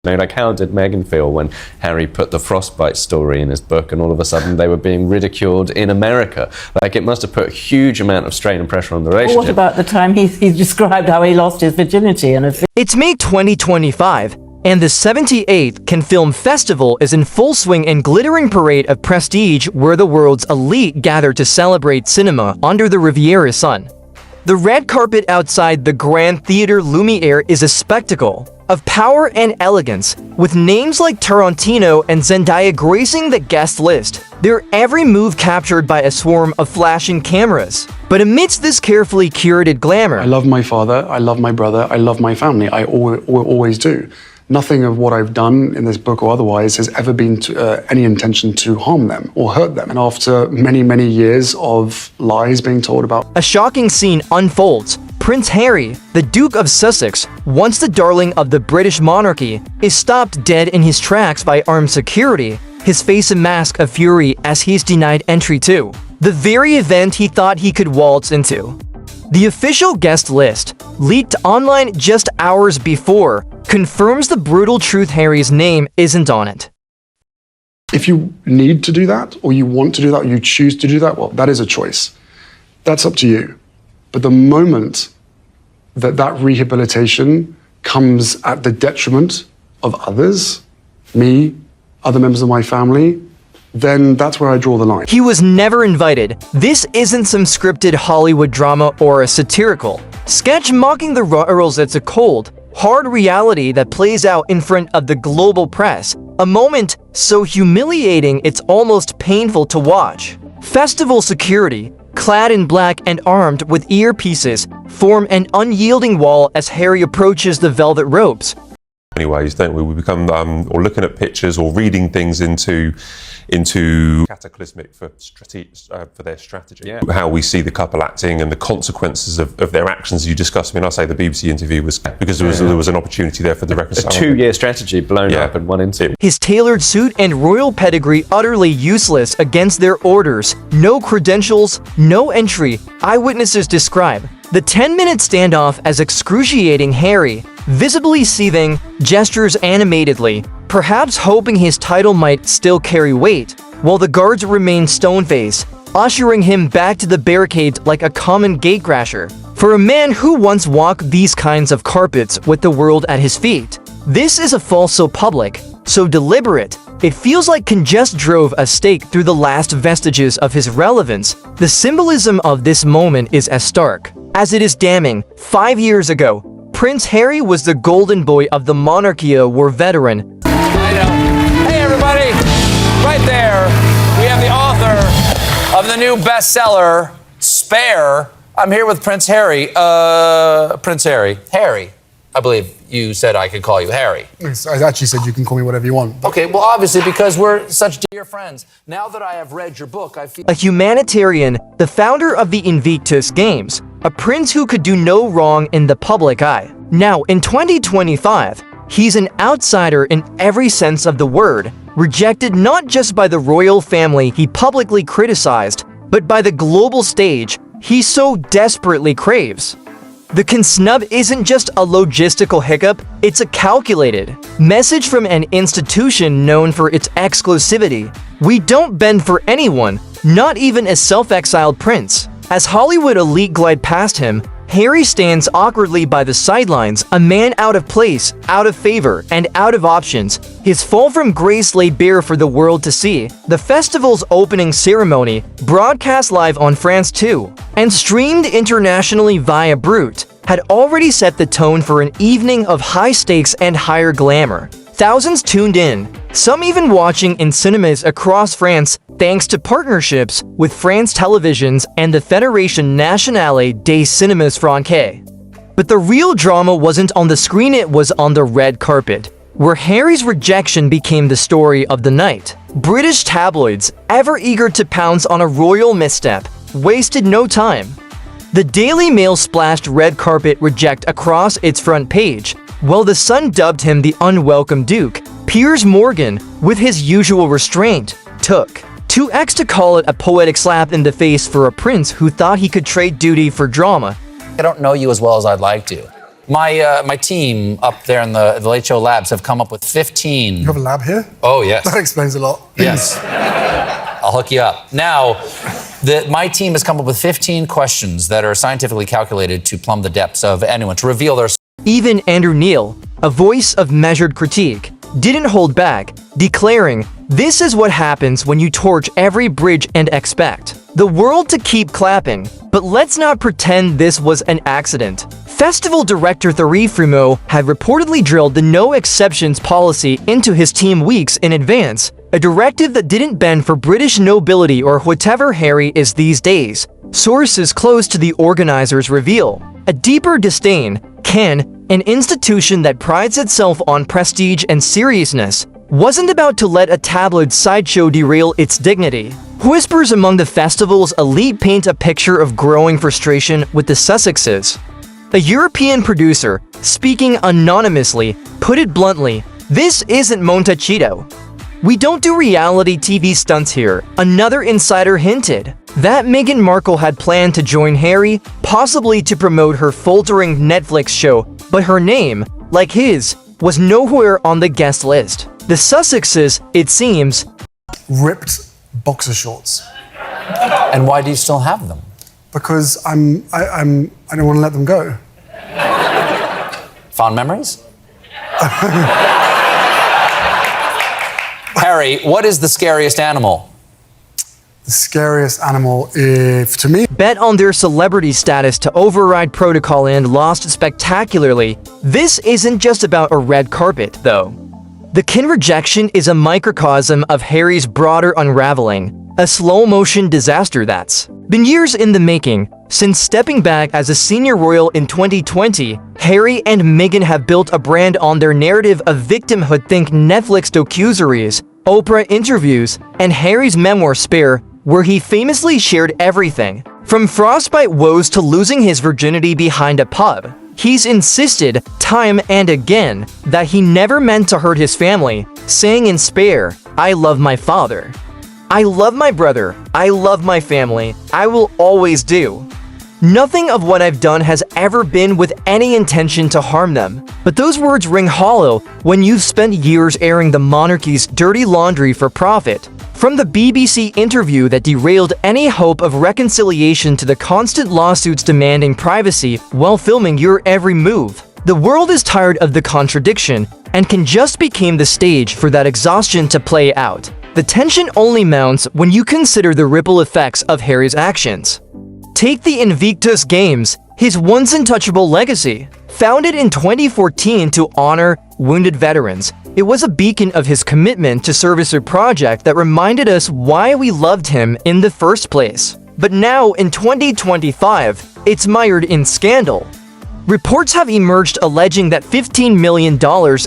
Like, how did Meghan feel when Harry put the frostbite story in his book and all of a sudden they were being ridiculed in America? Like, it must have put a huge amount of strain and pressure on the relationship. What about the time he described how he lost his virginity? It's May 2025, and the 78thCanne Film Festival is in full swing and glittering parade of prestige where the world's elite gather to celebrate cinema under the Riviera sun. The red carpet outside the Grand Theatre Lumiere is a spectacle of power and elegance, with names like Tarantino and Zendaya gracing the guest list, their every move captured by a swarm of flashing cameras. But amidst this carefully curated glamour, I love my father, I love my brother, I love my family. I always do. Nothing of what I've done in this book or otherwise has ever been any intention to harm them or hurt them. And after many, many years of lies being told about, a shocking scene unfolds. Prince Harry, the Duke of Sussex, once the darling of the British monarchy, is stopped dead in his tracks by armed security, his face a mask of fury as he's denied entry to the very event he thought he could waltz into. The official guest list, leaked online just hours before, confirms the brutal truth: Harry's name isn't on it. if you need to do that, or you want to do that, or you choose to do that, well, that is a choice. That's up to you. But the moment that rehabilitation comes at the detriment of others, me, other members of my family, then that's where I draw the line. He was never invited. This isn't some scripted Hollywood drama or a satirical sketch mocking the royals. It's a cold, hard reality that plays out in front of the global press. A moment so humiliating it's almost painful to watch. Festival security, clad in black and armed with earpieces, form an unyielding wall as Harry approaches the velvet ropes. Anyways, don't we? We become, or looking at pictures or reading things into cataclysmic for their strategy. Yeah. How we see the couple acting and the consequences of their actions. You discussed. I mean, I say the BBC interview was because there was an opportunity there for the reconciliation. A 2-year strategy blown up in one interview. His tailored suit and royal pedigree utterly useless against their orders. No credentials, no entry. Eyewitnesses describe the 10-minute standoff as excruciating. Harry, visibly seething, gestures animatedly, perhaps hoping his title might still carry weight, while the guards remain stone-faced, ushering him back to the barricades like a common gatecrasher. For a man who once walked these kinds of carpets with the world at his feet, this is a fall so public, so deliberate, it feels like Kane just drove a stake through the last vestiges of his relevance. The symbolism of this moment is as stark as it is damning. 5 years ago, Prince Harry was the golden boy of the monarchia war veteran. I know. Hey everybody, right there, we have the author of the new bestseller, Spare. I'm here with Prince Harry. Prince Harry. Harry. I believe you said I could call you Harry. I actually said you can call me whatever you want. Okay, well obviously because we're such dear friends. Now that I have read your book, I feel... A humanitarian, the founder of the Invictus Games, a prince who could do no wrong in the public eye. Now, in 2025, he's an outsider in every sense of the word, rejected not just by the royal family he publicly criticized, but by the global stage he so desperately craves. The Kane snub isn't just a logistical hiccup, it's a calculated message from an institution known for its exclusivity. We don't bend for anyone, not even a self-exiled prince. As Hollywood elite glide past him, Harry stands awkwardly by the sidelines, a man out of place, out of favor, and out of options. His fall from grace laid bare for the world to see. The festival's opening ceremony, broadcast live on France 2, and streamed internationally via Brut, had already set the tone for an evening of high stakes and higher glamour. Thousands tuned in, some even watching in cinemas across France thanks to partnerships with France Televisions and the Fédération Nationale des Cinémas Français. But the real drama wasn't on the screen, it was on the red carpet, where Harry's rejection became the story of the night. British tabloids, ever eager to pounce on a royal misstep, wasted no time. The Daily Mail splashed red carpet reject across its front page, while the Sun dubbed him the unwelcome Duke. Piers Morgan, with his usual restraint, took 2x to call it a poetic slap in the face for a prince who thought he could trade duty for drama. I don't know you as well as I'd like to. My team up there in the Late Show labs have come up with 15. You have a lab here? Oh, yes. That explains a lot. Yes. I'll hook you up. Now, my team has come up with 15 questions that are scientifically calculated to plumb the depths of anyone, to reveal their... Even Andrew Neil, a voice of measured critique, didn't hold back, declaring, "This is what happens when you torch every bridge and expect the world to keep clapping. But let's not pretend this was an accident." Festival director Thierry Frémaux had reportedly drilled the no exceptions policy into his team weeks in advance, a directive that didn't bend for British nobility or whatever Harry is these days. Sources close to the organizers reveal a deeper disdain. Cannes, an institution that prides itself on prestige and seriousness, wasn't about to let a tabloid sideshow derail its dignity. Whispers among the festival's elite paint a picture of growing frustration with the Sussexes. A European producer, speaking anonymously, put it bluntly, "This isn't Montecito. We don't do reality TV stunts here." Another insider hinted that Meghan Markle had planned to join Harry, possibly to promote her faltering Netflix show, but her name, like his, was nowhere on the guest list. The Sussexes, it seems, Ripped boxer shorts. And why do you still have them? Because I don't want to let them go. Fond memories? Harry, what is the scariest animal? The scariest animal, if to me, bet on their celebrity status to override protocol and lost spectacularly. This isn't just about a red carpet, though. The Kin rejection is a microcosm of Harry's broader unraveling, a slow-motion disaster that's been years in the making. Since stepping back as a senior royal in 2020, Harry and Meghan have built a brand on their narrative of victimhood. Think Netflix docuseries, Oprah interviews, and Harry's memoir Spare, where he famously shared everything, from frostbite woes to losing his virginity behind a pub. He's insisted, time and again, that he never meant to hurt his family, saying in Spare, "I love my father. I love my brother. I love my family. I will always do. Nothing of what I've done has ever been with any intention to harm them." But those words ring hollow when you've spent years airing the monarchy's dirty laundry for profit. From the BBC interview that derailed any hope of reconciliation to the constant lawsuits demanding privacy while filming your every move, the world is tired of the contradiction and can just become the stage for that exhaustion to play out. The tension only mounts when you consider the ripple effects of Harry's actions. Take the Invictus Games, his once untouchable legacy. Founded in 2014 to honor wounded veterans, it was a beacon of his commitment to service, a project that reminded us why we loved him in the first place. But now, in 2025, it's mired in scandal. Reports have emerged alleging that $15 million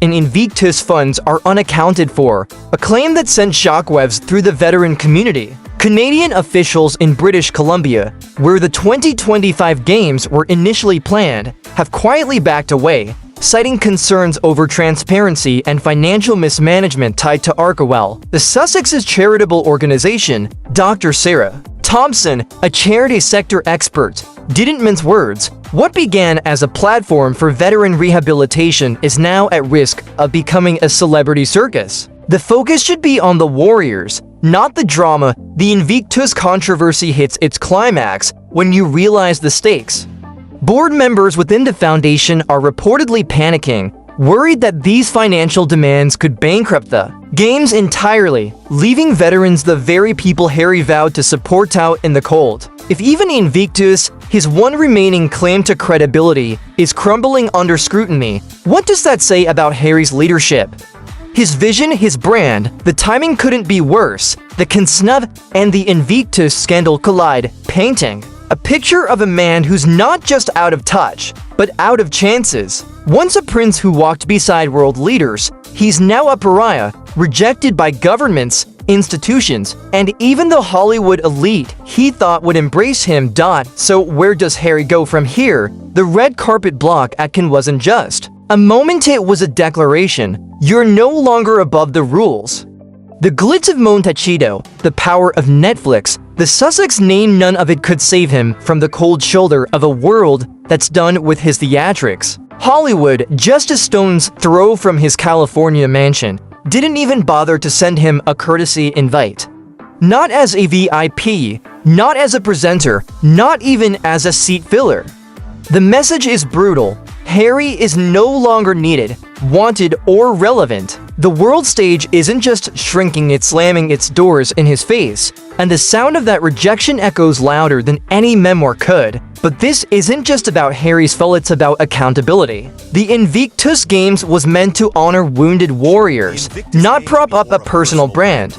in Invictus funds are unaccounted for, a claim that sent shockwaves through the veteran community. Canadian officials in British Columbia, where the 2025 Games were initially planned, have quietly backed away, citing concerns over transparency and financial mismanagement tied to Arkawell. The Sussex's charitable organization, Dr. Sarah Thompson, a charity sector expert, didn't mince words. What began as a platform for veteran rehabilitation is now at risk of becoming a celebrity circus. The focus should be on the warriors, not the drama. The Invictus controversy hits its climax when you realize the stakes. Board members within the foundation are reportedly panicking, worried that these financial demands could bankrupt the Games entirely, leaving veterans, the very people Harry vowed to support, out in the cold. If even Invictus, his one remaining claim to credibility, is crumbling under scrutiny, what does that say about Harry's leadership? His vision, his brand, the timing couldn't be worse. The Kinsnub and the Invictus scandal collide, painting a picture of a man who's not just out of touch, but out of chances. Once a prince who walked beside world leaders, he's now a pariah, rejected by governments, institutions, and even the Hollywood elite he thought would embrace him. So where does Harry go from here? The red carpet block at Cannes wasn't just a moment, it was a declaration. You're no longer above the rules. The glitz of Montecito, the power of Netflix, the Sussex name, none of it could save him from the cold shoulder of a world that's done with his theatrics. Hollywood, just a stone's throw from his California mansion, didn't even bother to send him a courtesy invite. Not as a VIP, not as a presenter, not even as a seat filler. The message is brutal. Harry is no longer needed, wanted, or relevant. The world stage isn't just shrinking, it's slamming its doors in his face, and the sound of that rejection echoes louder than any memoir could. But this isn't just about Harry's fall, it's about accountability. The Invictus Games was meant to honor wounded warriors, not prop up a personal brand.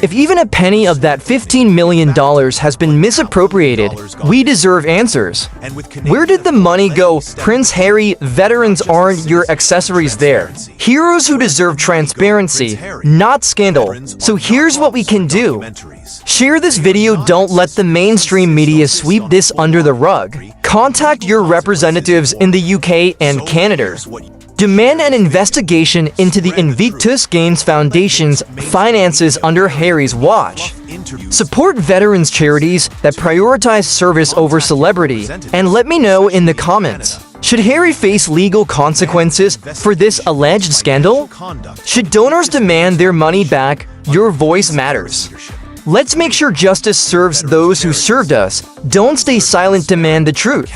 If even a penny of that $15 million has been misappropriated, we deserve answers. Where did the money go? Prince Harry, veterans aren't your accessories there. Heroes who deserve transparency, not scandal. So here's what we can do. Share this video, don't let the mainstream media sweep this under the rug. Contact your representatives in the UK and Canada. Demand an investigation into the Invictus Games Foundation's finances under Harry's watch. Support veterans charities that prioritize service over celebrity, and let me know in the comments. Should Harry face legal consequences for this alleged scandal? Should donors demand their money back? Your voice matters. Let's make sure justice serves those who served us. Don't stay silent, demand the truth.